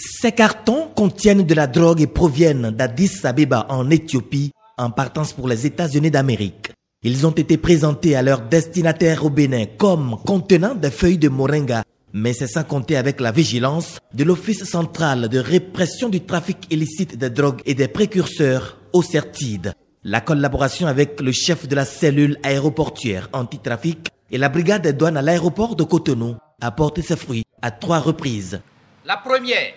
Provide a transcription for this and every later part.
Ces cartons contiennent de la drogue et proviennent d'Addis Abeba en Éthiopie, en partance pour les États-Unis d'Amérique. Ils ont été présentés à leurs destinataires au Bénin comme contenant des feuilles de moringa, mais c'est sans compter avec la vigilance de l'Office central de répression du trafic illicite des drogues et des précurseurs, OCERTID. La collaboration avec le chef de la cellule aéroportuaire anti-trafic et la brigade des douanes à l'aéroport de Cotonou a porté ses fruits à 3 reprises. La première,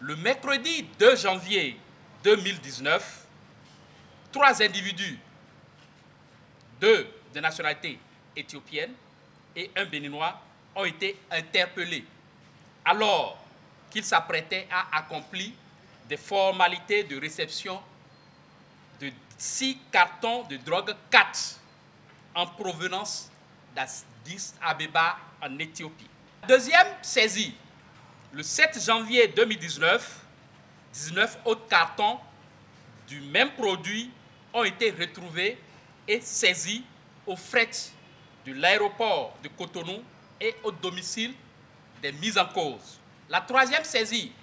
le mercredi 2 janvier 2019, 3 individus, 2 de nationalité éthiopienne et un béninois, ont été interpellés alors qu'ils s'apprêtaient à accomplir des formalités de réception de 6 cartons de drogue 4 en provenance d'Addis Abeba en Éthiopie. Deuxième saisie, le 7 janvier 2019, 19 autres cartons du même produit ont été retrouvés et saisis au fret de l'aéroport de Cotonou et au domicile des mises en cause. La troisième saisie,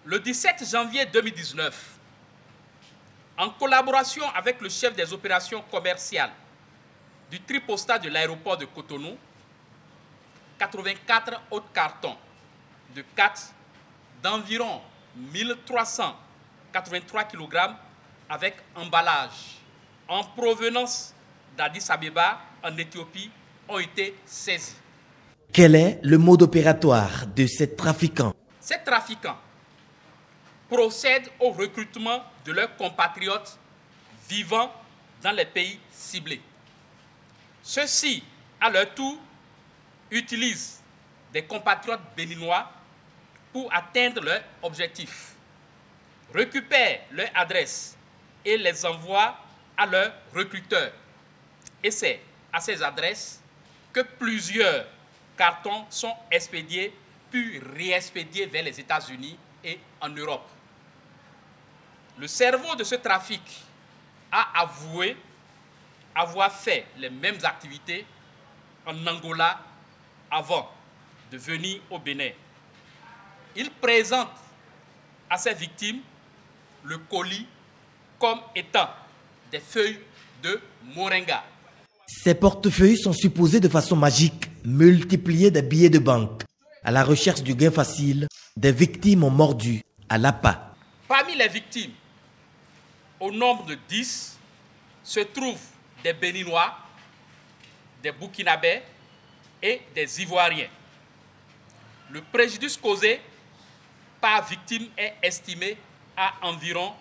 le 17 janvier 2019, en collaboration avec le chef des opérations commerciales du tripostat de l'aéroport de Cotonou, 84 autres cartons de 4 d'environ 1383 kg avec emballage en provenance d'Addis Abeba en Éthiopie ont été saisis. Quel est le mode opératoire de ces trafiquants? Ces trafiquants procèdent au recrutement de leurs compatriotes vivant dans les pays ciblés. Ceux-ci, à leur tour, utilisent des compatriotes béninois pour atteindre leur objectif, récupèrent leur adresse et les envoient à leurs recruteurs. Et c'est à ces adresses que plusieurs cartons sont expédiés puis réexpédiés vers les États-Unis et en Europe. Le cerveau de ce trafic a avoué avoir fait les mêmes activités en Angola avant de venir au Bénin. Il présente à ses victimes le colis comme étant des feuilles de moringa. Ces portefeuilles sont supposés de façon magique multiplier des billets de banque. À la recherche du gain facile, des victimes ont mordu à l'appât. Parmi les victimes, au nombre de 10, se trouvent des Béninois, des Burkinabés et des Ivoiriens. Le préjudice causé par victime est estimé à environ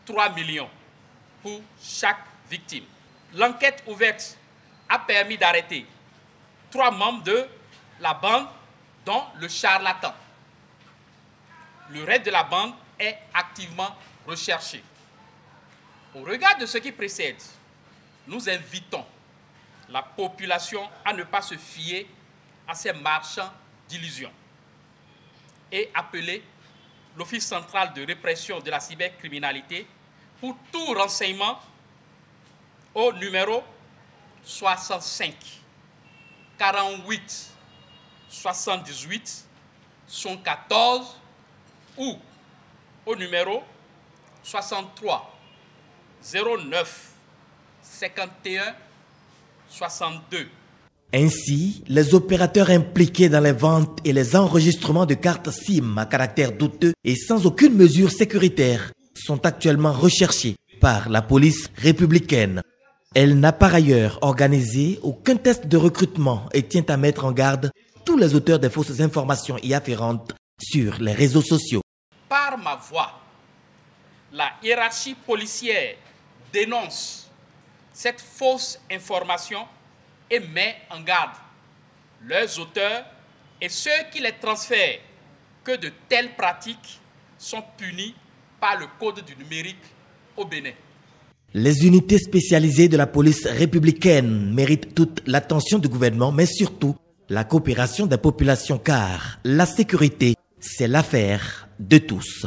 3 millions pour chaque victime. L'enquête ouverte a permis d'arrêter 3 membres de la bande, dont le charlatan. Le reste de la bande est activement recherché. Au regard de ce qui précède, nous invitons la population à ne pas se fier à ces marchands d'illusions et appeler l'Office central de répression de la cybercriminalité pour tout renseignement au numéro 65 48 78 114 ou au numéro 63 09 51 62. Ainsi, les opérateurs impliqués dans les ventes et les enregistrements de cartes SIM à caractère douteux et sans aucune mesure sécuritaire sont actuellement recherchés par la police républicaine. Elle n'a par ailleurs organisé aucun test de recrutement et tient à mettre en garde tous les auteurs des fausses informations y afférentes sur les réseaux sociaux. Par ma voix, la hiérarchie policière dénonce cette fausse information et met en garde leurs auteurs et ceux qui les transfèrent que de telles pratiques sont punies par le Code du numérique au Bénin. Les unités spécialisées de la police républicaine méritent toute l'attention du gouvernement, mais surtout la coopération des populations, car la sécurité, c'est l'affaire de tous.